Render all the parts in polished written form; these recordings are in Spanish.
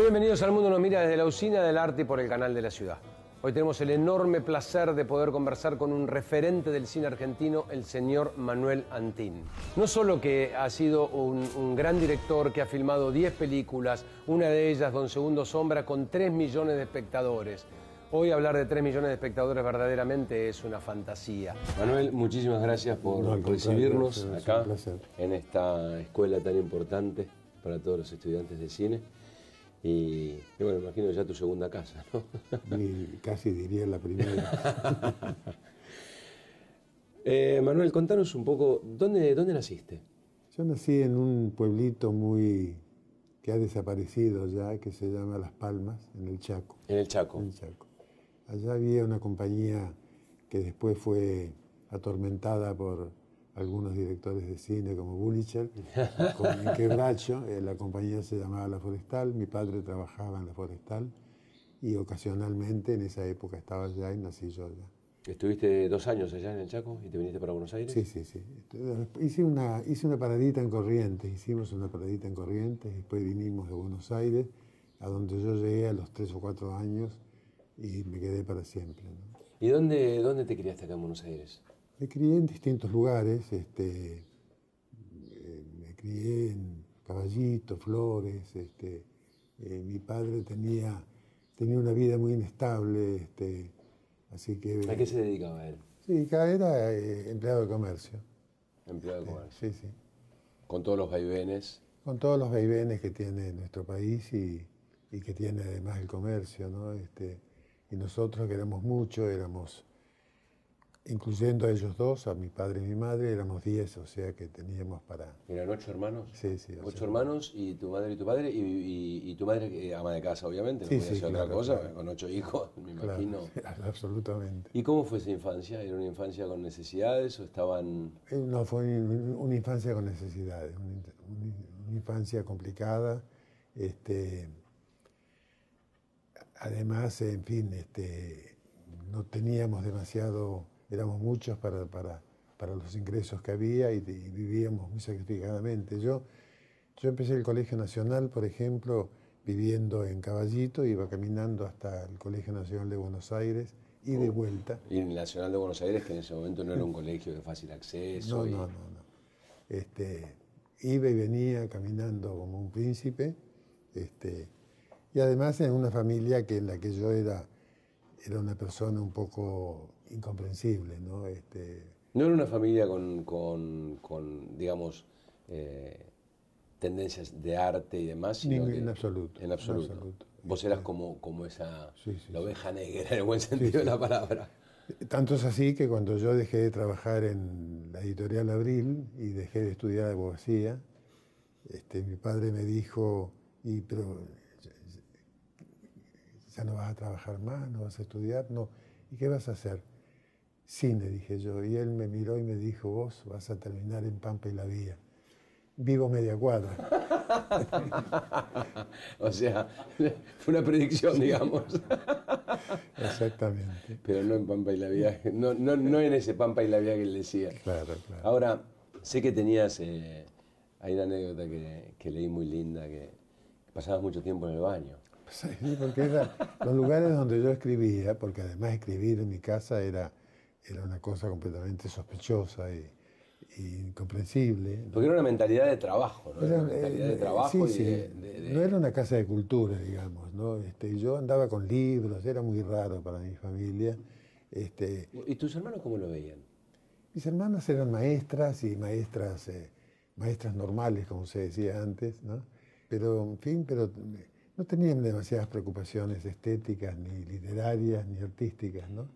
Bienvenidos al Mundo nos mira desde la usina del arte y por el canal de la ciudad. Hoy tenemos el enorme placer de poder conversar con un referente del cine argentino, el señor Manuel Antin. No solo que ha sido un gran director que ha filmado 10 películas, una de ellas, Don Segundo Sombra, con 3 millones de espectadores. Hoy hablar de 3 millones de espectadores verdaderamente es una fantasía. Manuel, muchísimas gracias por recibirnos acá en esta escuela tan importante para todos los estudiantes de cine. Y bueno, imagino ya tu segunda casa, ¿no? Y casi diría la primera. Manuel, contanos un poco, ¿dónde naciste? Yo nací en un pueblito que ha desaparecido ya, que se llama Las Palmas, en el Chaco. En el Chaco. En el Chaco. Allá había una compañía que después fue atormentada por algunos directores de cine como Bulicher, con Quebracho. La compañía se llamaba La Forestal, mi padre trabajaba en La Forestal y ocasionalmente en esa época estaba allá y nací yo allá. ¿Estuviste 2 años allá en el Chaco y te viniste para Buenos Aires? Sí. Hice una paradita en Corrientes, hicimos una paradita en Corrientes, después vinimos de Buenos Aires, a donde yo llegué a los 3 o 4 años y me quedé para siempre, ¿no? ¿Y dónde te criaste acá en Buenos Aires? Me crié en distintos lugares, me crié en Caballito, Flores, mi padre tenía una vida muy inestable, así que... ¿A qué se dedicaba él? Sí, acá era empleado de comercio. Empleado de comercio. Sí. Con todos los vaivenes. Con todos los vaivenes que tiene nuestro país y que tiene además el comercio, ¿no? Y nosotros que éramos muchos, incluyendo a ellos dos, a mi padre y mi madre, éramos 10, o sea que teníamos para... ¿Eran 8 hermanos? Sí. 8 hermanos, y tu madre y tu padre, y tu madre ama de casa, obviamente, no Sí, podía ser claro, otra cosa, claro. Con 8 hijos, me imagino. Claro, absolutamente. ¿Y cómo fue esa infancia? ¿Era una infancia con necesidades o estaban...? No, fue una infancia con necesidades, una infancia complicada, además, en fin, no teníamos demasiado, éramos muchos para los ingresos que había y vivíamos muy sacrificadamente. Yo empecé el Colegio Nacional, por ejemplo, viviendo en Caballito, iba caminando hasta el Colegio Nacional de Buenos Aires y de vuelta. Y en el Nacional de Buenos Aires, que en ese momento no era un colegio de fácil acceso. No. Iba y venía caminando como un príncipe, y además en una familia en la que yo era una persona un poco incomprensible, ¿no? No era una familia con digamos, tendencias de arte y demás, sino en absoluto. En absoluto. Vos eras como esa la oveja negra, en el buen sentido de la palabra. Tanto es así que cuando yo dejé de trabajar en la editorial Abril y dejé de estudiar abogacía, mi padre me dijo, pero ya no vas a trabajar más, no vas a estudiar, no. ¿Y qué vas a hacer? Cine, dije yo. Y él me miró y me dijo, vos vas a terminar en Pampa y la Vía. Vivo media cuadra. O sea, fue una predicción, digamos. Exactamente. Pero no en Pampa y la Vía, no en ese Pampa y la Vía que él decía. Claro. Ahora, sé que tenías, hay una anécdota que leí muy linda, que pasabas mucho tiempo en el baño. Sí, porque eran los lugares donde yo escribía, porque además escribir en mi casa era una cosa completamente sospechosa y incomprensible. Porque era una mentalidad de trabajo, ¿no? Era una mentalidad de trabajo sí. No era una casa de cultura, digamos, ¿no? Yo andaba con libros, era muy raro para mi familia. ¿Y tus hermanos cómo lo veían? Mis hermanas eran maestras y maestras normales, como se decía antes, ¿no? Pero, en fin, no tenían demasiadas preocupaciones estéticas, ni literarias, ni artísticas, ¿no?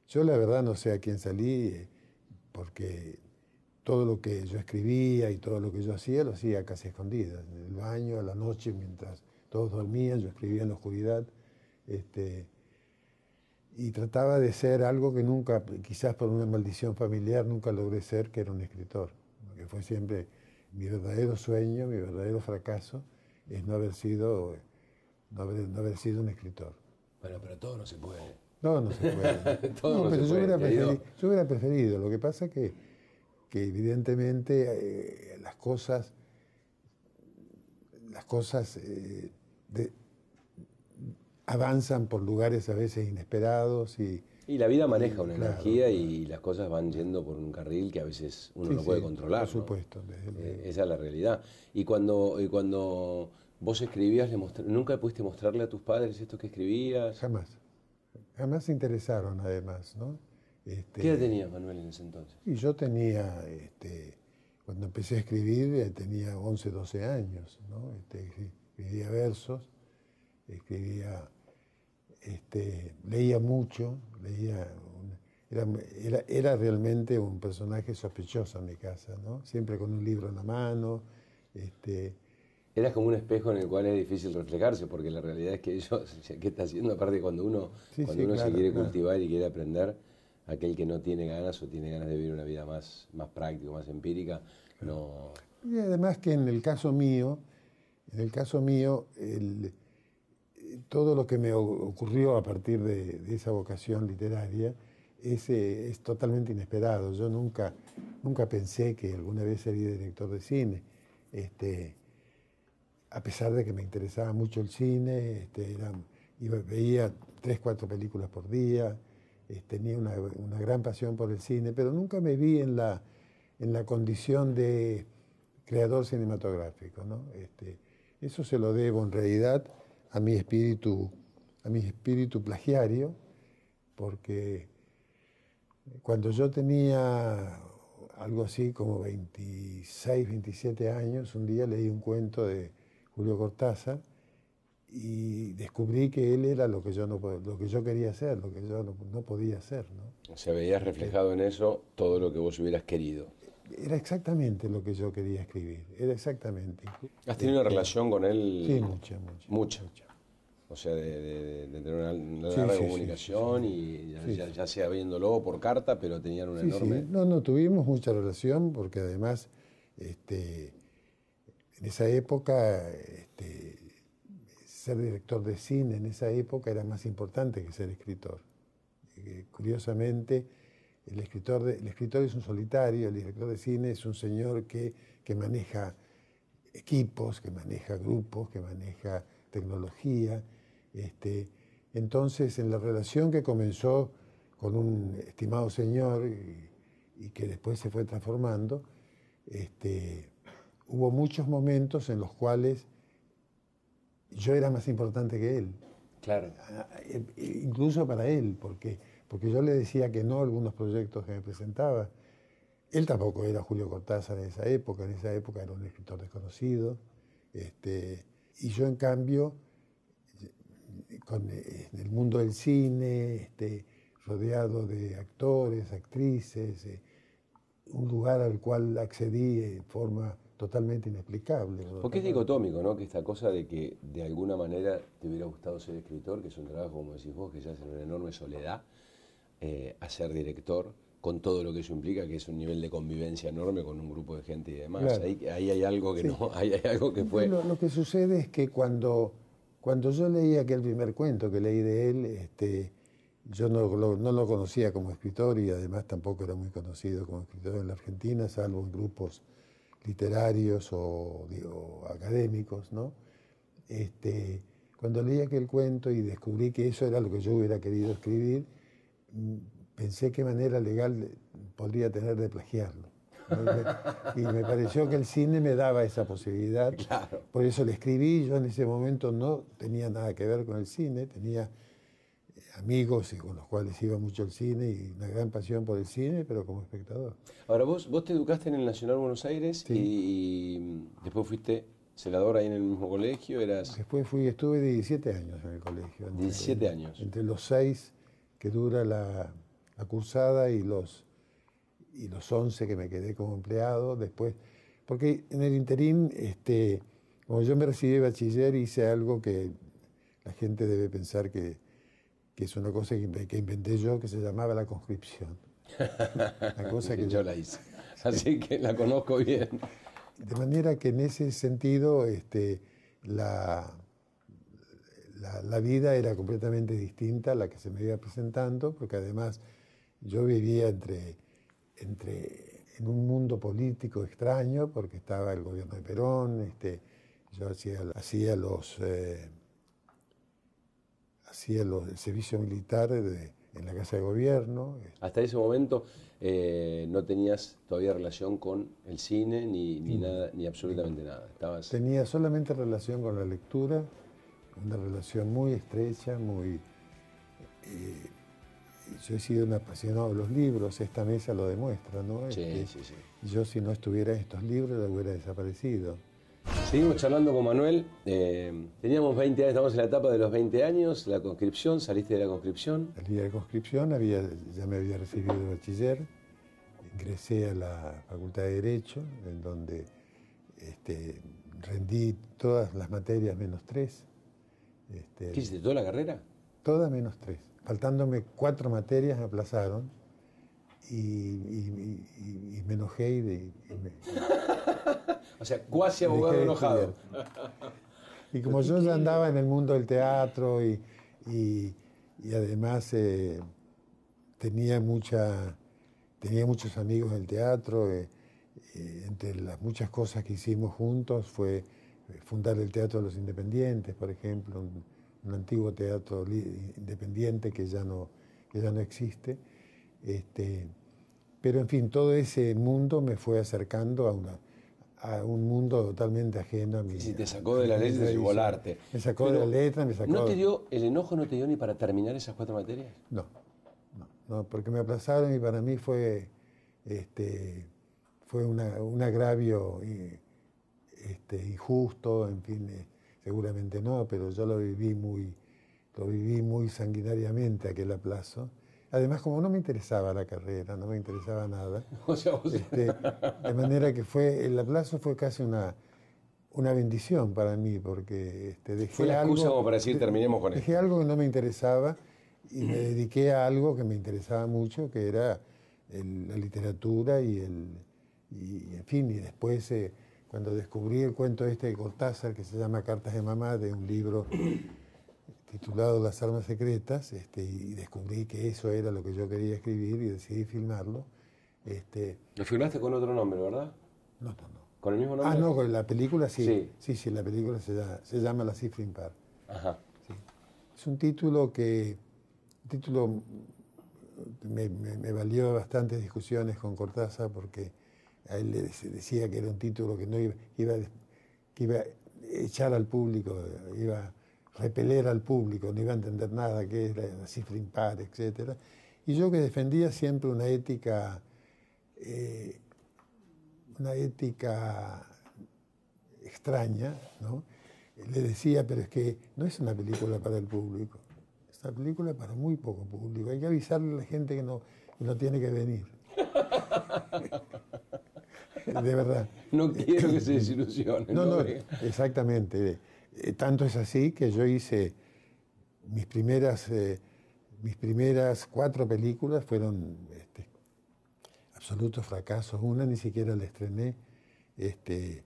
Yo la verdad no sé a quién salí, porque todo lo que yo escribía y todo lo que yo hacía, lo hacía casi escondidas, en el baño, a la noche, mientras todos dormían, yo escribía en la oscuridad, y trataba de ser algo que nunca, quizás por una maldición familiar, nunca logré ser, que era un escritor, que fue siempre mi verdadero sueño, mi verdadero fracaso, es no haber sido un escritor. Bueno, pero todo no se puede. No se puede. Yo hubiera preferido. Lo que pasa que evidentemente las cosas las cosas avanzan por lugares a veces inesperados Y la vida maneja una claro, energía y las cosas van yendo por un carril que a veces uno no puede controlar. Por supuesto. Esa es la realidad. Y cuando vos escribías, ¿nunca pudiste mostrarle a tus padres esto que escribías? Jamás. Jamás se interesaron, además, ¿no? ¿Qué edad tenías, Manuel, en ese entonces? Y yo tenía, cuando empecé a escribir, tenía 11, 12 años, ¿no? Escribía versos, leía mucho, era realmente un personaje sospechoso en mi casa, ¿no? Siempre con un libro en la mano. Eras como un espejo en el cual es difícil reflejarse, porque la realidad es que ellos, ¿qué está haciendo? Aparte, cuando uno claro, se quiere cultivar y quiere aprender, aquel que no tiene ganas o tiene ganas de vivir una vida más práctica, más empírica, no... Y además que en el caso mío, todo lo que me ocurrió a partir de esa vocación literaria es totalmente inesperado. Yo nunca pensé que alguna vez sería director de cine. A pesar de que me interesaba mucho el cine, veía 3, 4 películas por día, tenía una gran pasión por el cine, pero nunca me vi en la condición de creador cinematográfico, ¿no? Eso se lo debo en realidad a mi espíritu plagiario, porque cuando yo tenía algo así como 26, 27 años, un día leí un cuento de Julio Cortázar y descubrí que él era lo que yo quería hacer, lo que yo no podía hacer, ¿no? O sea, veías reflejado en eso todo lo que vos hubieras querido. Era exactamente lo que yo quería escribir, era exactamente. ¿Has tenido una relación con él? Sí, mucha. Mucha. O sea, de tener una Sí, larga sí, comunicación y ya sea viéndolo por carta, pero tenían una enorme... Sí. No, tuvimos mucha relación porque además en esa época ser director de cine en esa época era más importante que ser escritor. Curiosamente, el escritor es un solitario, el director de cine es un señor que maneja equipos, que maneja grupos, que maneja tecnología. Entonces, en la relación que comenzó con un estimado señor y que después se fue transformando, hubo muchos momentos en los cuales yo era más importante que él. Claro. Incluso para él, porque yo le decía que no a algunos proyectos que me presentaba. Él tampoco era Julio Cortázar en esa época era un escritor desconocido. Y yo, en cambio, en el mundo del cine, rodeado de actores, actrices, un lugar al cual accedí de forma totalmente inexplicable. Porque es dicotómico, ¿no? Que esta cosa de que de alguna manera te hubiera gustado ser escritor, que es un trabajo, como decís vos, que ya es en una enorme soledad, a ser director, con todo lo que eso implica, que es un nivel de convivencia enorme con un grupo de gente y demás. Claro. Ahí hay algo que no, hay algo que fue... Lo que sucede es que cuando yo leí aquel primer cuento que leí de él, yo no lo conocía como escritor y además tampoco era muy conocido como escritor en la Argentina, salvo en grupos literarios o académicos, ¿no? Cuando leí aquel cuento y descubrí que eso era lo que yo hubiera querido escribir, pensé qué manera legal podría tener de plagiarlo. Y me pareció que el cine me daba esa posibilidad. Claro. Por eso le escribí. Yo en ese momento no tenía nada que ver con el cine, tenía amigos y con los cuales iba mucho al cine y una gran pasión por el cine, pero como espectador. Ahora, vos te educaste en el Nacional Buenos Aires Sí. y después fuiste celador ahí en el mismo colegio, Después estuve 17 años en el colegio. 17 años. Entre los 6 que dura la cursada y los 11 que me quedé como empleado. Después, porque en el interín, como yo me recibí de bachiller, hice algo que la gente debe pensar que es una cosa que inventé yo, que se llamaba la conscripción. Una cosa que yo la hice, así que la conozco bien. De manera que en ese sentido la vida era completamente distinta a la que se me iba presentando, porque además yo vivía en un mundo político extraño, porque estaba el gobierno de Perón, Yo hacía el servicio militar en la Casa de Gobierno. Hasta ese momento no tenías todavía relación con el cine ni nada, ni absolutamente nada. Tenía solamente relación con la lectura, una relación muy estrecha, yo he sido un apasionado de los libros, esta mesa lo demuestra, ¿no? Sí. Yo, si no estuviera en estos libros, hubiera desaparecido. Seguimos charlando con Manuel. Teníamos 20 años, estamos en la etapa de los 20 años, la conscripción, saliste de la conscripción. Salí de la conscripción, ya me había recibido de bachiller, ingresé a la Facultad de Derecho, en donde rendí todas las materias menos 3. ¿Qué hiciste, toda la carrera? Todas menos 3. Faltándome 4 materias me aplazaron y me enojé O sea, cuasi abogado enojado. Y como yo ya andaba en el mundo del teatro y además tenía muchos amigos del teatro, entre las muchas cosas que hicimos juntos fue fundar el Teatro de los Independientes, por ejemplo, un antiguo teatro independiente que ya no existe. Pero en fin, todo ese mundo me fue acercando a un mundo totalmente ajeno a mí. Si te sacó de la letra, te llevó al arte. Me sacó de la letra, me sacó... ¿El enojo no te dio ni para terminar esas 4 materias? No, porque me aplazaron y para mí fue un agravio injusto, en fin, seguramente no, pero yo lo viví muy sanguinariamente aquel aplazo. Además, como no me interesaba la carrera, no me interesaba nada, de manera que el aplazo fue casi una bendición para mí, porque dejé fue la excusa como para decir terminemos con esto. Dejé algo que no me interesaba y me dediqué a algo que me interesaba mucho, que era la literatura y en fin, y después cuando descubrí el cuento de Cortázar, que se llama Cartas de Mamá, de un libro titulado Las armas secretas, y descubrí que eso era lo que yo quería escribir y decidí filmarlo. Lo filmaste con otro nombre, ¿verdad? No. ¿Con el mismo nombre? Ah, no, con la película sí. Sí, la película se llama La cifra impar. Ajá. Sí. Es un título que me valió bastantes discusiones con Cortázar, porque a él le decía que era un título que no iba a echar al público, iba a repeler al público, no iba a entender nada, que era la cifra impar, etc. Y yo, que defendía siempre una ética extraña, ¿no? Le decía, pero es que no es una película para el público, es una película para muy poco público, hay que avisarle a la gente que no tiene que venir. De verdad. No quiero que se desilusionen. No, exactamente. Tanto es así que yo hice mis primeras 4 películas fueron absolutos fracasos. Una ni siquiera la estrené, que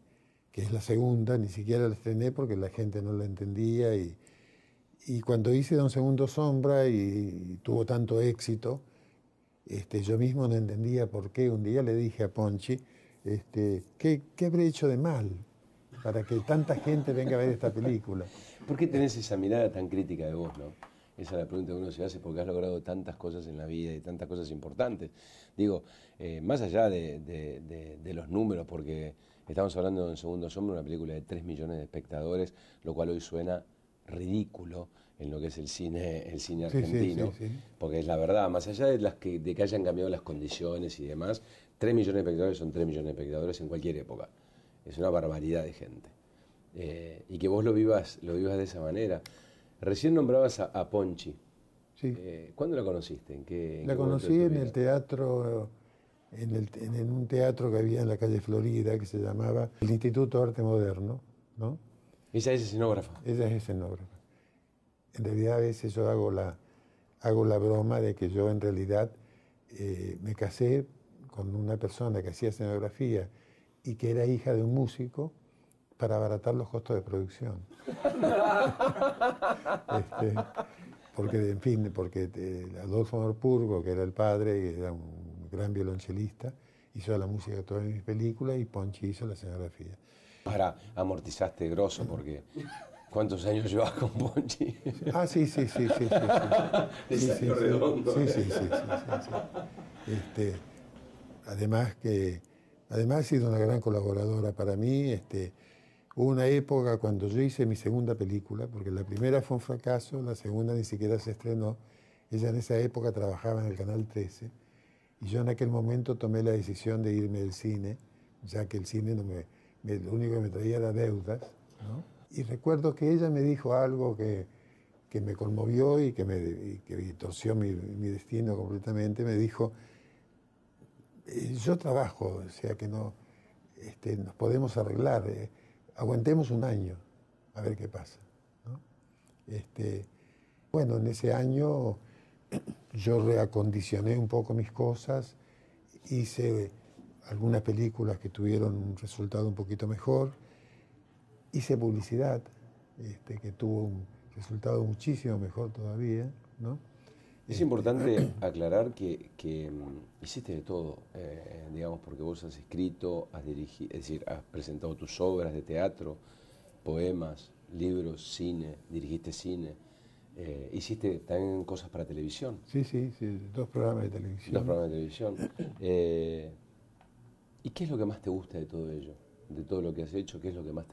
es la segunda, ni siquiera la estrené porque la gente no la entendía. Y cuando hice Don Segundo Sombra y tuvo tanto éxito, yo mismo no entendía por qué. Un día le dije a Ponchi, ¿qué habré hecho de mal para que tanta gente venga a ver esta película? ¿Por qué tenés esa mirada tan crítica de vos, no? Esa es la pregunta que uno se hace, porque has logrado tantas cosas en la vida y tantas cosas importantes. Digo, más allá de los números, porque estamos hablando de Un Segundo Sombra, una película de 3 millones de espectadores, lo cual hoy suena ridículo en lo que es el cine argentino, sí. Porque es la verdad, más allá de que hayan cambiado las condiciones y demás, 3 millones de espectadores son 3 millones de espectadores en cualquier época. Es una barbaridad de gente. Y que vos lo vivas de esa manera. Recién nombrabas a Ponchi. Sí. ¿Cuándo la conociste? La conocí en el teatro, en un teatro que había en la calle Florida, que se llamaba el Instituto de Arte Moderno, ¿no? Ella es escenógrafa. Ella es escenógrafa. En realidad, a veces yo hago la broma de que yo en realidad me casé con una persona que hacía escenografía y que era hija de un músico para abaratar los costos de producción. Porque Adolfo Norpurgo, que era el padre, era un gran violonchelista, hizo la música de todas mis películas y Ponchi hizo la escenografía. Para, amortizaste grosso porque ¿cuántos años llevas con Ponchi? Ah, sí, sí, sí, sí, sí, sí. Te Sí, salió sí, redondo. sí, sí, sí, sí, sí, sí. Además además ha sido una gran colaboradora para mí. Hubo una época cuando yo hice mi segunda película, porque la primera fue un fracaso, la segunda ni siquiera se estrenó. Ella en esa época trabajaba en el Canal 13 y yo en aquel momento tomé la decisión de irme del cine, ya que el cine lo único que me traía era deudas, ¿no? Y recuerdo que ella me dijo algo que me conmovió y que torció mi destino completamente. Me dijo, yo trabajo, o sea que no, nos podemos arreglar, aguantemos un año a ver qué pasa, ¿no? Bueno, en ese año yo reacondicioné un poco mis cosas, hice algunas películas que tuvieron un resultado un poquito mejor, hice publicidad, que tuvo un resultado muchísimo mejor todavía, ¿no? Es importante aclarar que hiciste de todo, digamos, porque vos has escrito, has dirigido, es decir, has presentado tus obras de teatro, poemas, libros, cine, dirigiste cine, hiciste también cosas para televisión, Sí, sí, sí, 2 programas de dos televisión. programas de televisión. Eh, ¿Y qué es lo que más te gusta de todo ello? De todo lo que has hecho, ¿qué es lo que más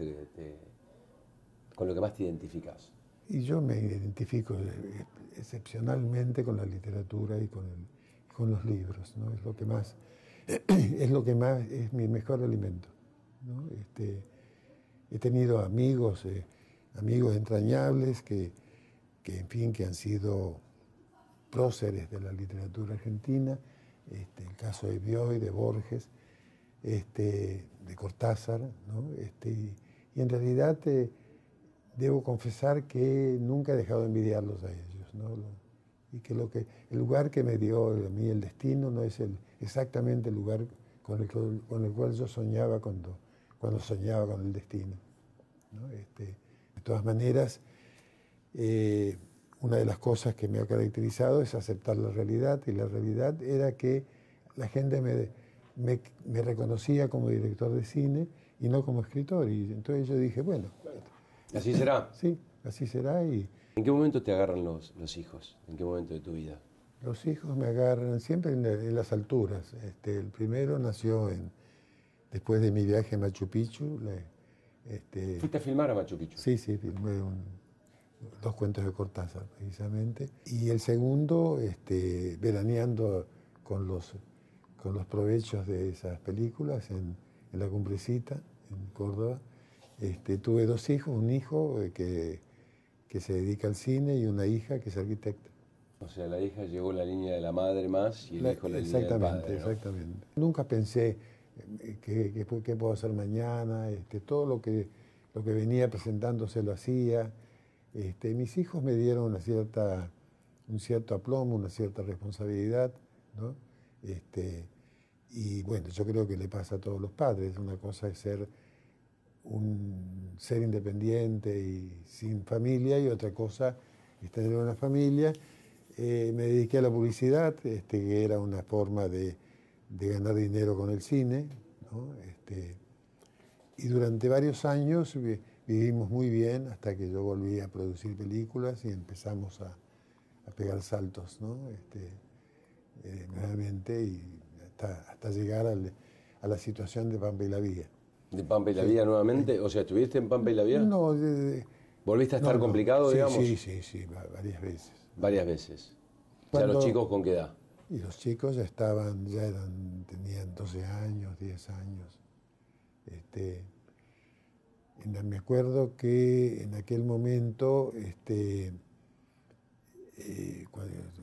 con lo que más te identificas? Y yo me identifico excepcionalmente con la literatura y con los libros, ¿no? Es lo que más, es lo que más, es mi mejor alimento, ¿no? He tenido amigos, amigos entrañables en fin, que han sido próceres de la literatura argentina, el caso de Bioy, de Borges, de Cortázar, ¿no? Y en realidad debo confesar que nunca he dejado de envidiarlos a ellos, ¿no? Y que el lugar que me dio a mí el destino no es exactamente el lugar con el cual yo soñaba cuando soñaba con el destino, ¿no? De todas maneras, una de las cosas que me ha caracterizado es aceptar la realidad, y la realidad era que la gente me reconocía como director de cine y no como escritor, y entonces yo dije, bueno, Así será. sí, así será. Y ¿En qué momento te agarran los hijos? ¿En qué momento de tu vida? los hijos me agarran siempre en las alturas. El primero nació después de mi viaje a Machu Picchu. ¿Fuiste a filmar a Machu Picchu? Sí, sí, filmé 2 cuentos de Cortázar, precisamente. Y el segundo, veraneando con los provechos de esas películas en la Cumbrecita, en Córdoba. Tuve 2 hijos, un hijo que se dedica al cine y una hija que es arquitecta. O sea, la hija llegó la línea de la madre más y el hijo la línea del Exactamente, padre, ¿no? exactamente. Nunca pensé qué puedo hacer mañana, todo lo que venía presentándose lo hacía. Mis hijos me dieron un cierto aplomo, una cierta responsabilidad, ¿no? Y bueno, yo creo que le pasa a todos los padres. Una cosa es ser un ser independiente y sin familia, y otra cosa es tener una familia. Me dediqué a la publicidad, que era una forma de ganar dinero con el cine, ¿no? Y durante varios años vivimos muy bien hasta que yo volví a producir películas y empezamos a pegar saltos, ¿no? Nuevamente, y hasta llegar a la situación de Pampa y la Vía. ¿De Pampa y la Sí, Vía sí. nuevamente? O sea, ¿estuviste en Pampa y la Vía? No, ¿Volviste a estar no, no. complicado, Sí, digamos? sí, sí, sí, varias veces. Varias veces. ¿Ya los Cuando, chicos con qué edad? y los chicos tenían 12 años, 10 años. Este, Me acuerdo que en aquel momento,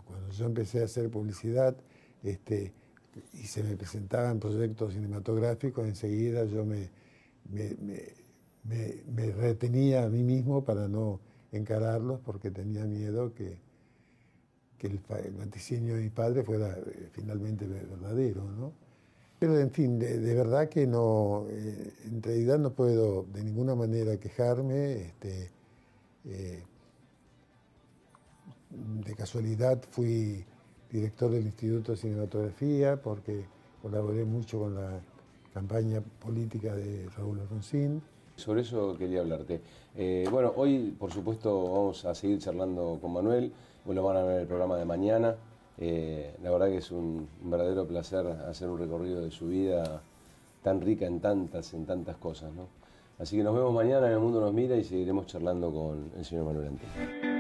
cuando yo empecé a hacer publicidad, y se me presentaban proyectos cinematográficos, enseguida yo me, me- me retenía a mí mismo para no encararlos, porque tenía miedo que el vaticinio de mi padre fuera finalmente verdadero, ¿no? Pero en fin, de verdad que no, en realidad no puedo de ninguna manera quejarme. Eh, de casualidad fui director del Instituto de Cinematografía porque colaboré mucho con la campaña política de Raúl Alfonsín. Sobre eso quería hablarte. Bueno, hoy por supuesto vamos a seguir charlando con Manuel, lo van a ver en el programa de mañana. La verdad que es un verdadero placer hacer un recorrido de su vida tan rica en tantas cosas, ¿no? Así que nos vemos mañana en El Mundo Nos Mira y seguiremos charlando con el señor Manuel Antín.